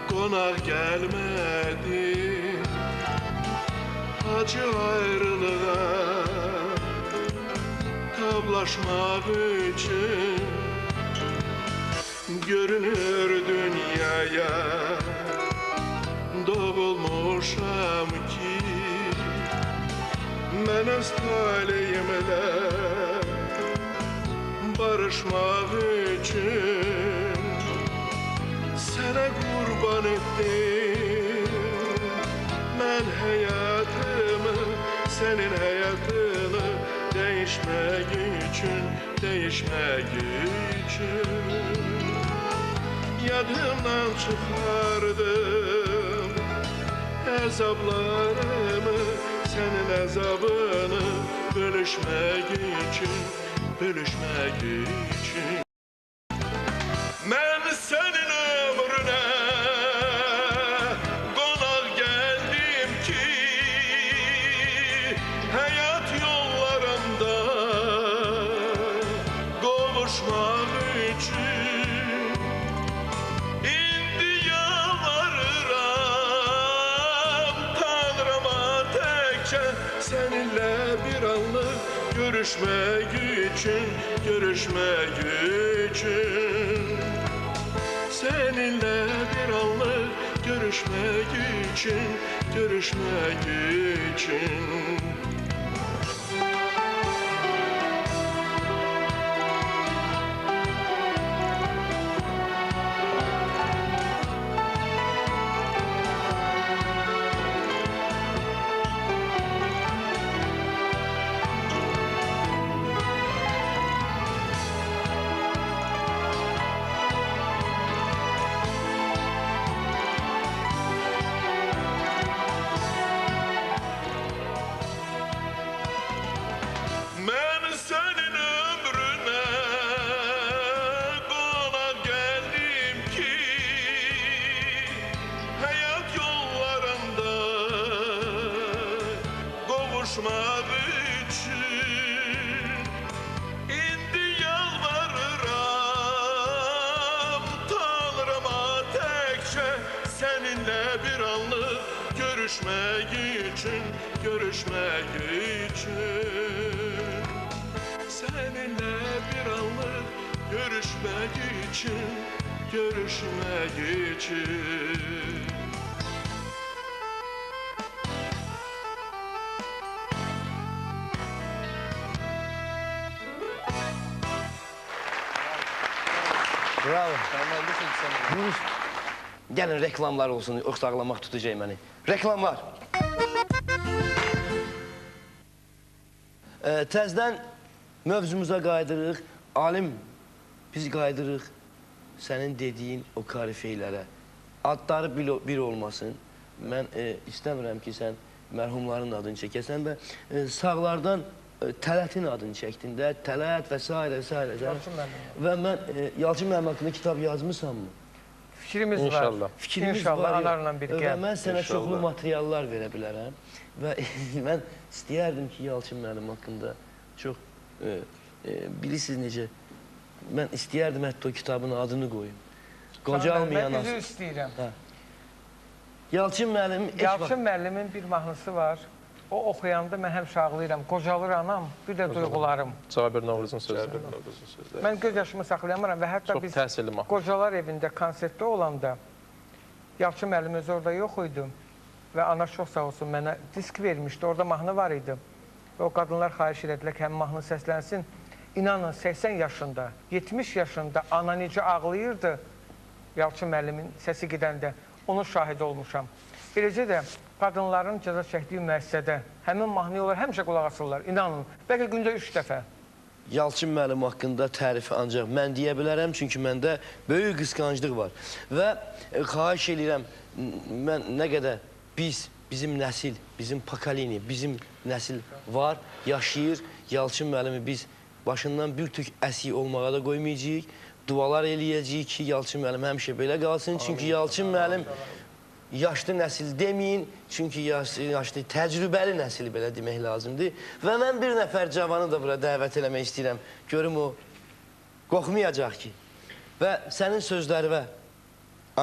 qonaq gəlmədim, acı ayrılığa tablaşmaq üçün görünür dünyaya doğulmuşam ki, mən öz taleyimlə barışmaq üçün sənə qurban etdim. Mən həyatımı, sənin həyatını dəyişmək üçün, dəyişmək üçün yadımdan çıxardım əzablarımı, sənin əzabını bölüşmək üçün, bölüşmək üçün. Mən sənin ömrünə qonaq gəldim ki, həyat yollarında qovuşmaq üçün seninle bir anlık görüşmek için, görüşmek için. Seninle bir anlık görüşmek için, görüşmek için. Ben senin ömrüne konak geldim ki hayat yollarında kavuşmak için. İndi yalvarırım Tanrıma tekçe seninle bir anlık görüşmek için, görüşmek için. Seninle bir anlık görüşmek için, görüşmek için. Bravo. Gəlin reklamlar olsun, yoxsa ağlamaq tutacaq məni. Reklamlar. Təzdən mövzumuza qaydırıq. Alim, biz qaydırıq sənin dediyin o karifeylərə. Adları bir olmasın. Mən istəmirəm ki, sən mərhumların adını çəkəsən və sağlardan Tələtin adını çəkdin də, Tələt və s. Yalçın müəllim. Və mən Yalçın müəllim haqqında kitab yazmısanmı? Fikrimiz var. İnşallah anarla birgə. Və mən sənə çoxlu materiallar verə bilərəm. Və mən istəyərdim ki, Yalçın müəllim haqqında çox, bilirsiniz necə, mən istəyərdim hətta o kitabın adını qoyum. Qocalmayan mən üzü istəyirəm. Yalçın müəllimin bir mahnısı var. O oxuyanda mən həmişə ağlayıram. Qocalır anam, bir də duyğularım. Cabir Novruzun sözləri. Mən göz yaşımı saxlayamıram və hətta biz qocalar evində konsertdə olanda Yalçın müəllim özü orada yox idi və ana çox sağ olsun mənə disk vermişdi. Orada mahnı var idi. Və o qadınlar xahiş edədilər ki, həm mahnı səslənsin. İnanın 80 yaşında, 70 yaşında ana necə ağlayırdı Yalçın müəllimin səsi gedəndə. Onun şahidi olmuşam. Eləcə də qadınların cəza çəkdiyi müəssisədə həmin mahnıya onlar həmişə qulaq asırlar, inanın. Bəlkə gündə 3 dəfə. Yalçın müəllim haqqında tərifi ancaq mən deyə bilərəm, çünki məndə böyük qısqanclıq var. Və xahiş edirəm, mən nə qədər bizim nəsil, bizim pokolini, bizim nəsil var, yaşayır. Yalçın müəllimi biz başından bir tük əsik olmağa da qoymayacağıq. Dualar eləyəcəyik ki, Yalçın müəllim həmişə belə qalsın. Çünki Yalçın müəllim yaşlı nəsil deməyin, çünki yaşlı, təcrübəli nəsil belə demək lazımdır. Və mən bir nəfər cavanı da bura dəvət eləmək istəyirəm. Görüm o qorxmayacaq ki. Və sənin sözlərinə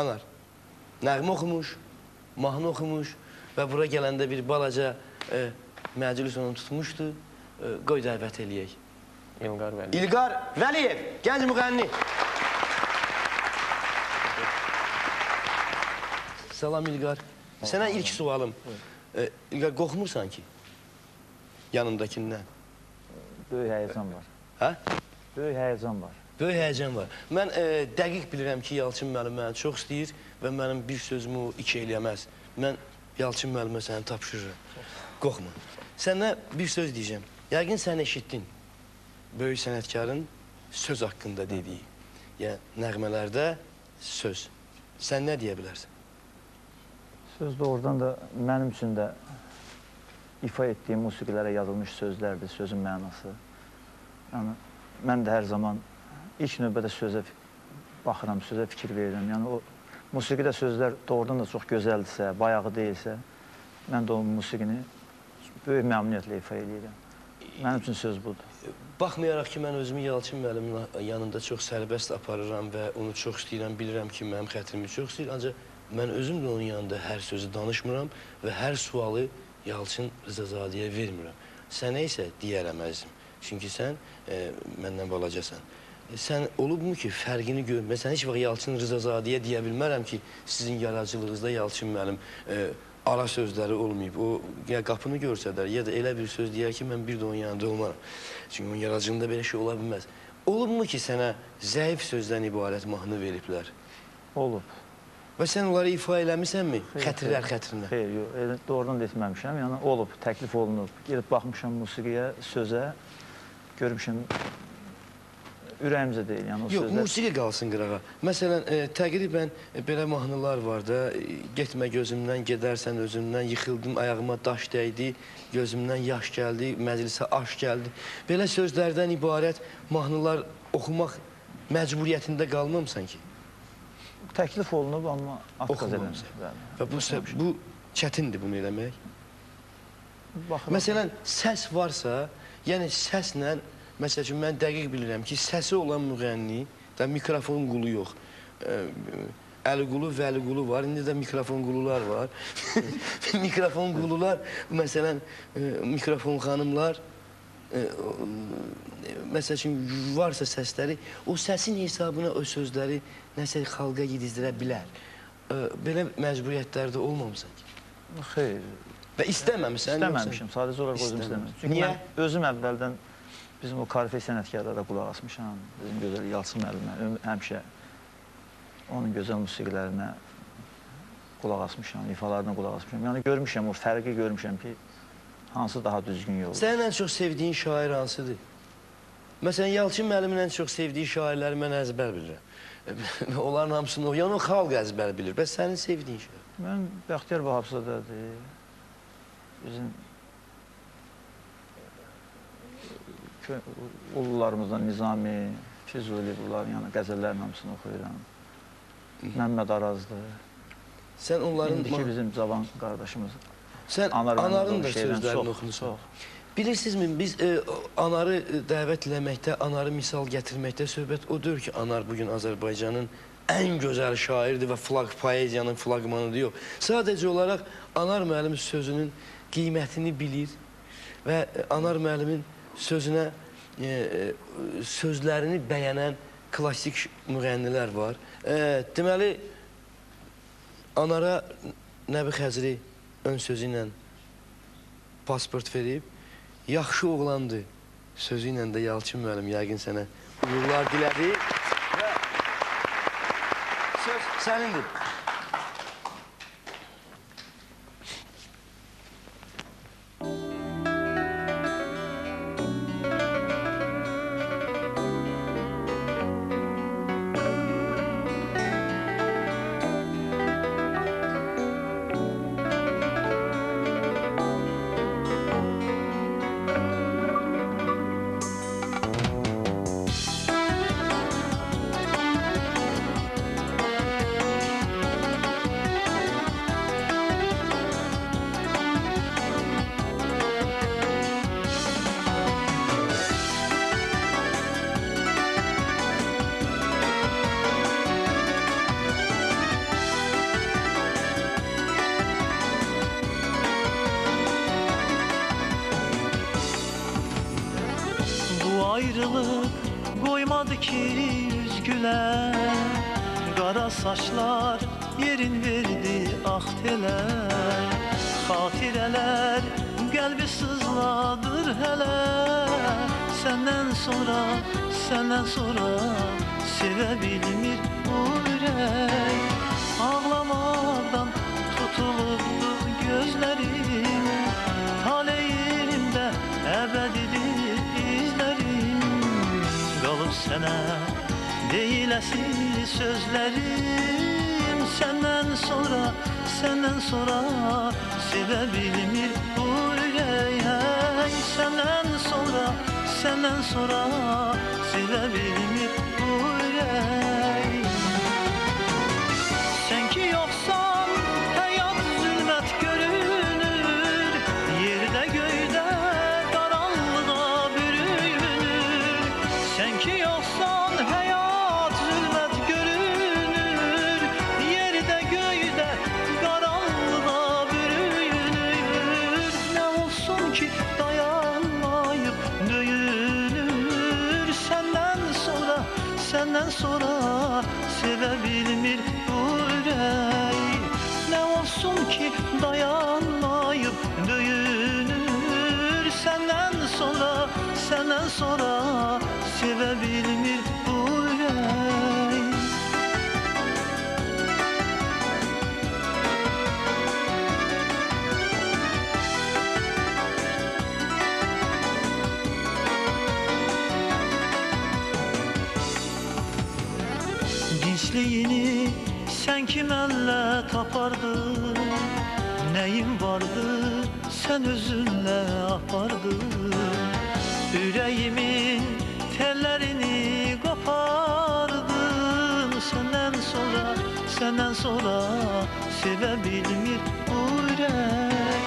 anar, nəğmə oxumuş, mahnı oxumuş və bura gələndə bir balaca məclis onu tutmuşdu. Qoy dəvət eləyək. İlqar Vəliyev, gənc müğənni. Salam İlqar. Sənə ilk sualım. İlqar, qorxmursan ki yanındakindən? Böyük həyəcan var. Hə? Böyük həyəcan var. Böyük həyəcan var. Mən dəqiq bilirəm ki, Yalçın müəllim məni çox istəyir və mənim bir sözümü iki eləməz. Mən Yalçın müəllimə səni tapşırıram. Qorxma. Sənə bir söz deyəcəm. Yəqin sən eşitdin. Böyük sənətkarın söz haqqında dediyi. Yəni, nəğmələrdə söz. Sən nə deyə bilərsən? Söz doğrudan da mənim üçün də ifa etdiyim musiqilərə yazılmış sözlərdir, sözün mənası. Yəni, mən də hər zaman ilk növbədə sözə baxıram, sözə fikir verirəm. Yəni, o musiqidə sözlər doğrudan da çox gözəldirsə, bayağı deyilsə, mən də o musiqini böyük məmnuniyyətlə ifa edirəm. Mənim üçün söz budur. Baxmayaraq ki, mən özümü Yalçın müəllimin yanında çox sərbəst aparıram və onu çox istəyirəm, bilirəm ki, mənim xətrimi çox istəyir. Ancaq mən özüm də onun yanında hər sözü danışmıram və hər sualı Yalçın Rzazadəyə vermirəm. Sənə isə deyərəm əzizim. Çünki sən məndən balacasan. Sən olubmu ki, fərqini gör? Məsələn, heç vaxt Yalçın Rzazadəyə deyə bilmərəm ki, sizin yaradıcılığınızda Yalçın müəllim ara sözləri olmayıb. O, ya qapını görsədər, ya da elə bir söz deyər ki, mən bir də onun yanında olmaram. Çünki onun yaradıcılığında belə şey ola bilməz. Olubmu ki, sənə zəif sözdən ibarət mahnı veriblər? Olub. Və sən onları ifa eləmisənmi? Xətirlər xətrinə? Xeyr, yox, doğrudan da etməmişəm. Yəni, olub, təklif olunub. Gelib baxmışam musiqiyə, sözə, görmüşəm, ürəyimizə deyil. Yəni, yox, musiqi qalsın qırağa. Məsələn, təqribən belə mahnılar var da, getmə gözümdən, gedərsən özümdən, yıxıldım, ayağıma daş dəydi, gözümdən yaş gəldi, məclisə aş gəldi. Belə sözlərdən ibarət mahnılar oxumaq məcburiyyətində qalmamısan ki? Təklif olunub, amma atqaz eləmişəm. Və bu çətindir bunu eləmək. Məsələn, səs varsa, yəni səslə, məsəl üçün, mən dəqiq bilirəm ki, səsi olan müğənni, mikrofon qulu yox. Əli-qulu, vəli-qulu var, indi də mikrofon qulular var. Mikrofon qulular, məsələn, mikrofon xanımlar, məsəl üçün, varsa səsləri, o səsin hesabına o sözləri nəsə xalqa yedizdirə bilər. Belə məcburiyyətlərdə olmamısan ki? Xeyr. Və istəməmişsən? İstəməmişim, sadəcə olaraq özüm istəməmişim. Çünki mən özüm əvvəldən bizim o karifey sənətkarlara qulaq asmışam. Bizim gözəl Yalçın müəllimə, həmişə onun gözəl musiqilərinə qulaq asmışam, ifalarına qulaq asmışam. Yəni görmüşəm, o fərqi görmüşəm ki, hansı daha düzgün yoldur. Sənin ən çox sevdiyin şair hansıdır? Məsələn, Yalçın müəllimin ən çox sevdiyi şairləri mən əzbər bilirəm. Onların hamısını, yəni o xalq əzbər bilir. Bəs sənin sevdiyin şair? Mən Bəxtiyar Vahabzadədir. Bizim ulularımızdan Nizami, Füzuli, bunların yəni qəzəllərin hamısını oxuyuram. Məmməd Arazdır. Sən onların... İndiki bizim cavan qardaşımız. Sən Anarın da sözlərini oxunusan. Bilirsinizmi, biz Anarı dəvət eləməkdə, Anarı misal gətirməkdə söhbət odur ki, Anar bugün Azərbaycanın ən gözəl şairdir və poeziyanın flaqmanıdır, yox. Sadəcə olaraq Anar müəllim sözünün qiymətini bilir və Anar müəllimin sözünə, sözlərini bəyənən klassik müğənnilər var. Deməli, Anara Nəbi Xəzri ön sözü ilə pasport verib, yaxşı oğlandı sözü ilə də Yalçın müəllim yəqin sənə uğurlar dilədi və söz sənindir. Ayrılık koymadı ki yüz güle, kara saçlar yerin verdi ah teler. Hatireler kalbi sızladır hele, senden sonra sevebilmir bu yürek. Ağlamaktan tutulurdu gözlerim, taleyimde ebedidir izlerim. Kalıp sana değilesi sözlerim, senden sonra sevebilmir bu yürek. Senden sonra sevebilmir bu yürek. Sen ki yoksan hayat zulmet görünür, yerde göğde karanlığa bürünür. Sen ki yoksan hayat zulmet görünür, yerde göğde karanlığa bürünür. senden sonra sevə bilmir bu ürək. Nə olsun ki dayanmayıb döyünür, senden sonra sevə bilmir bu ürək. Gençliğini sen kimenle tapardın, neyin vardı sen özünle apardın. Yüreğimin tellerini kopardın, senden sonra sevə bilmir bu ürək.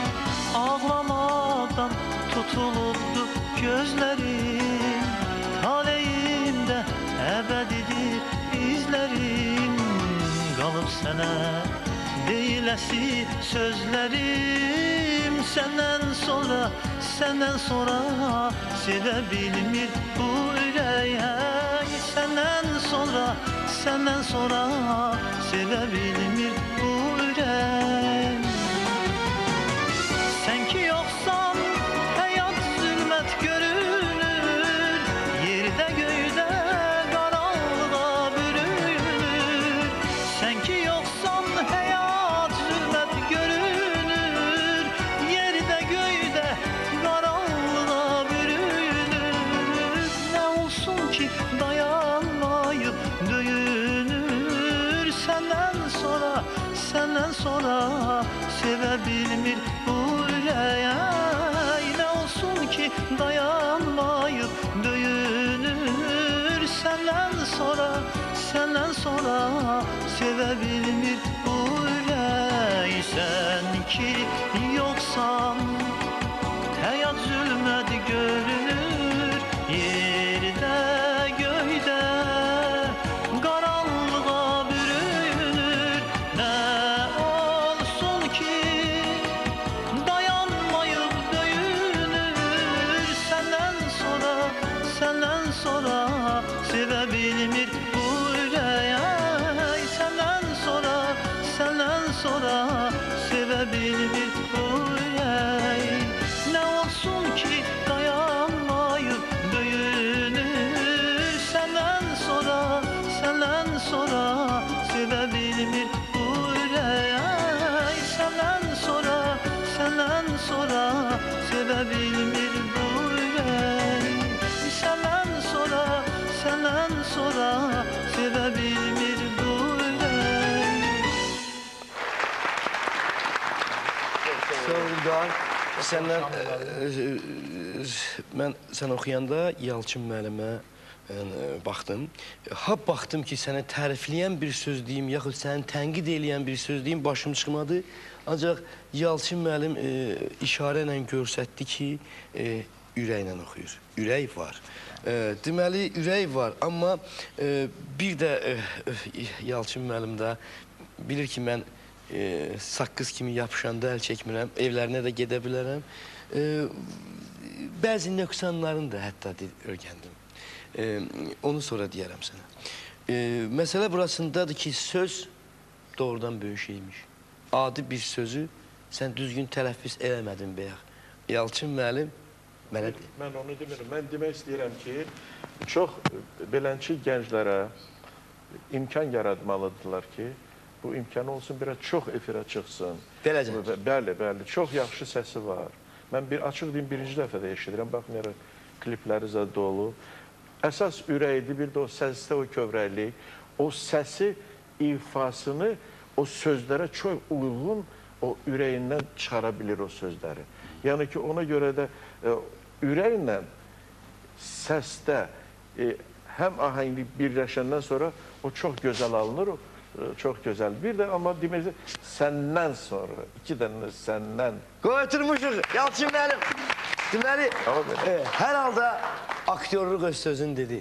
Ağlamadan tutulubdu gözlerim, taleyimde ebedidir izlerim. Qalıb sənə deyiləsi sözlerim, senden sonra sevə bilmir bu ürək. Senden sonra sevə bilmir bu ürək. Sen ki yoksan hayat zülmət görünür, yerde göyde karanlığa bürünür. Sen ki yoksan hayat zülmət görünür, yerde göyde karanlığa bürünür. Ne olsun ki dayanmayıp döyünür, senden sonra sevə bilmir bu ürək. Ne olsun ki dayanmayıp döyünür, senden sonra sevə bilmir bu ürək. Sen ki yoksan hayat zülmət görünür, yerde göyde karanlığa bürünür. Ne olsun ki dayanmayıp döyünür, senden sonra sevə bilmir bu ürək. Senden sonra sevə bilmir bu ürək. Ne olsun ki dayanmayıp döyünür, senden sonra sevə bilmir bu ürək. Senden sonra sevə bilmir bu ürək. Senden sonra sevə bilmir bu ürək. Sağ ol İlqar. Sən oxuyanda Yalçın müəllimə baxdım. Baxdım ki, sənə tərifləyən bir söz deyim, yaxud səni tənqid eləyən bir söz deyim, başım çıxmadı. Ancaq Yalçın müəllim işarə ilə göstərdi ki, ürəklə oxuyur. Ürək var. Deməli, ürək var. Amma bir də Yalçın müəllim də bilir ki, mən saqqız kimi yapışanda əl çəkmirəm, evlərinə də gedə bilərəm. Bəzi nöqsanlarını da hətta öyrəndim. Onu sonra deyərəm sənə. Məsələ burasındadır ki, söz doğrudan böyük şeymiş. Adi bir sözü sən düzgün tələffüz eləmədin bəyək. Yalçın müəllim mənə deyir. Mən onu demirəm. Mən demək istəyirəm ki, çox beləncə gənclərə imkan yaratmalıdırlar ki, bu imkan olsun, biraz çox efirə çıxsın. Beləcə. Bəli. Çox yaxşı səsi var. Mən açıq deyim, birinci dəfə də eşidirəm. Baxmayaraq, klipləri zədə dolu. Əsas ürəkdir, bir də o səsdə o kövrəklik, o səsi, ifasını o sözlərə çox uyğun o ürəyindən çıxara bilir o sözləri. Yəni ki, ona görə də ürəklə səsdə həm ahənglik birləşəndən sonra o çox gözəl alınır, çox gözəl. Bir də amma demək, səndən sonra, iki dənə səndən. Qoyturmuşuq, Yalçın müəllim. Deməli, hər halda aktyorluq öz sözün dedi.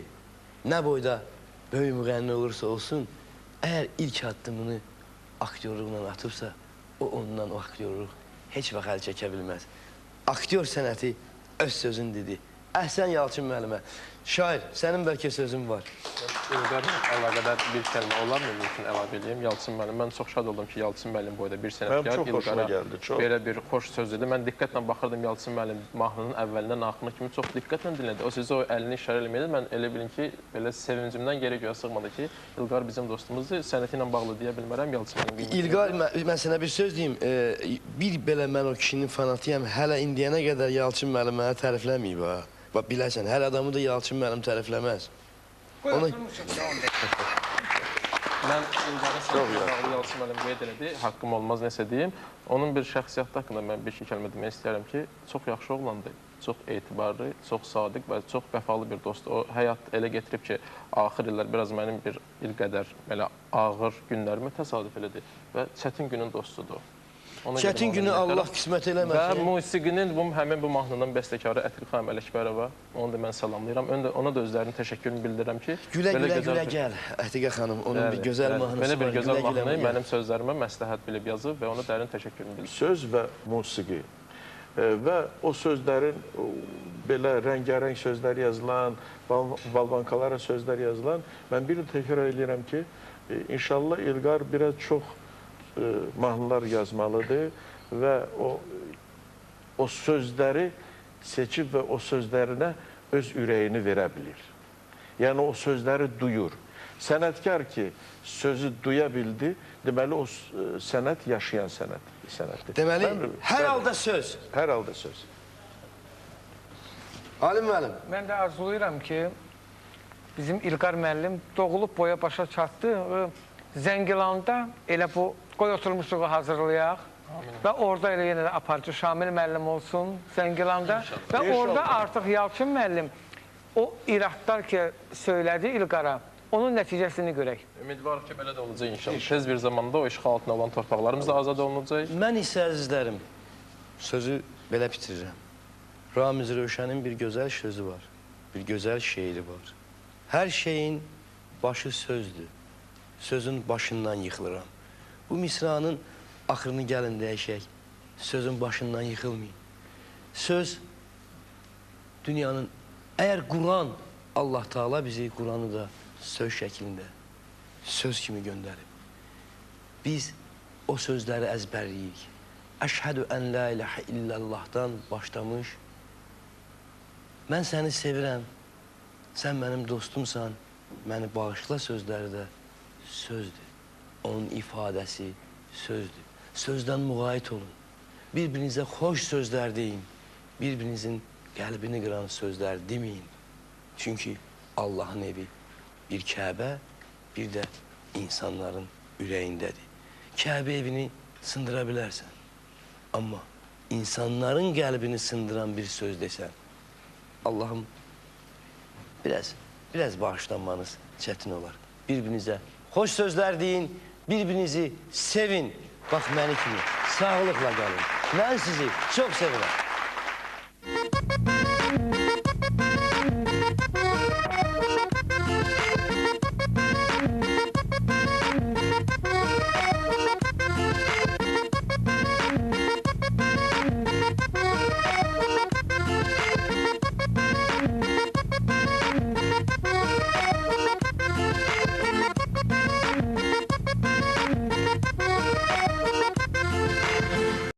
Nə boyda böyük müğənni olursa olsun, əgər ilk addımını aktyorluqla atıbsa, o ondan o aktyorluq heç vaxt əl çəkə bilməz. Aktyor sənəti öz sözün dedi. Əhsən Yalçın müəllimə. Şair, sənin bəlkə sözün var. İlqarla əlaqədar bir kəlmə olar mı mümkün əlavə edeyim? Yalçın müəllim, mən çox şad oldum ki, Yalçın müəllim boyda bir sənətkar İlqara belə bir xoş söz dedi. Mən diqqətlə baxırdım Yalçın müəllim mahnının əvvəlindən axırına kimi çox diqqətlə dinlədi. O sözü o əlini işarə eləməydi. Mən elə bilin ki, belə sevincimdən geri göyə sığmadı ki, İlqar bizim dostumuzdur. Sənəti ilə bağlı deyə bilmərəm Yalçın müəllim. İlqar, mən sənə bir söz deyim. Bir belə mən o kişinin fanatıyam. Hələ indiyənə qədər Yalçın müəllim mənə tərifləməyib ha. Bax, bilərsən, hər adamı da Yalçın müəllim tərifləməz. Mən İlqarın sənətlə bağlı Yalçın müəllim qeyd elədi, haqqım olmaz nəsə deyim. Onun bir şəxsiyyəti haqqında mən bir kəlmə demək istəyərəm ki, çox yaxşı oğlandır, çox etibarlı, çox sadiq və çox vəfalı bir dostdur. O həyat elə getirib ki, axır illər biraz mənim bir il qədər belə ağır günlərimi təsadüf elədi və çətin günün dostudur. Çətin günü Allah qismət eləməsin. Və musiqinin həmin bu mahnının bəstəkarı Ətil xanım Ələkbərova, onu da mən salamlayıram. Ona da özlərinin təşəkkürünü bildirirəm ki, gülə gəl Ətiqə xanım, onun bir gözəl mahnısı var. Belə bir gözəl mahnını mənim sözlərimə məsləhət bilib yazıb və ona dərin təşəkkürünü bildirirəm. Söz və musiqi və o sözlərin belə rəngarəng sözlər yazılan, valvankalara sözlər yazılan, mən bir təkrar edirəm ki, inşallah İlqar biraz çox mahnılar yazmalıdır və o sözləri seçib və o sözlərinə öz ürəyini verə bilir. Yəni o sözləri duyur. Sənətkar ki, sözü duya bildi, deməli o sənət yaşayan sənətdir. Deməli, hər halda söz. Hər halda söz. Alim müəllim. Mən də arzulayıram ki, bizim İlqar müəllim doğulub boya başa çatdı. Zəngilanda elə bu qoy oturmuşluğu hazırlayaq və orada elə yenə də aparıcı Şamil müəllim olsun Zəngilanda və orada artıq Yalçın müəllim o iradlar ki söylədi İlqara, onun nəticəsini görək. Ümidvarıq ki, belə də olacaq inşallah. Tez bir zamanda o işğal altında olan torpaqlarımız da azad olunacaq. Mən isə əzizlərim, sözü belə bitirirəm. Ramiz Rövşənin bir gözəl sözü var, bir gözəl şeiri var. Hər şeyin başı sözdür, sözün başından yıxılıram. Bu misranın axırını gəlin deyişək, sözün başından yıxılmayın. Söz dünyanın, əgər Quran, Allah Teala bizi Quranı da söz şəklində, söz kimi göndərib. Biz o sözləri əzbərləyik. Əşhədü ən la iləhə illallahdan başlamış, mən səni sevirəm, sən mənim dostumsan, məni bağışla sözləri də sözdür. Onun ifadəsi sözdür. Sözdən müğayət olun. Bir-birinizə xoş sözlər deyin. Bir-birinizin qəlbini qıran sözlər deməyin. Çünki Allahın evi bir Kəbə, bir də insanların ürəyindədir. Kəbə evini sındıra bilərsən. Amma insanların qəlbini sındıran bir söz desən, Allahım biraz bağışlanmanız çətin olar. Bir-birinizə xoş sözlər deyin, bir-birinizi sevin. Bax, məni kimi sağlıqla qalın. Mən sizi çox sevirəm.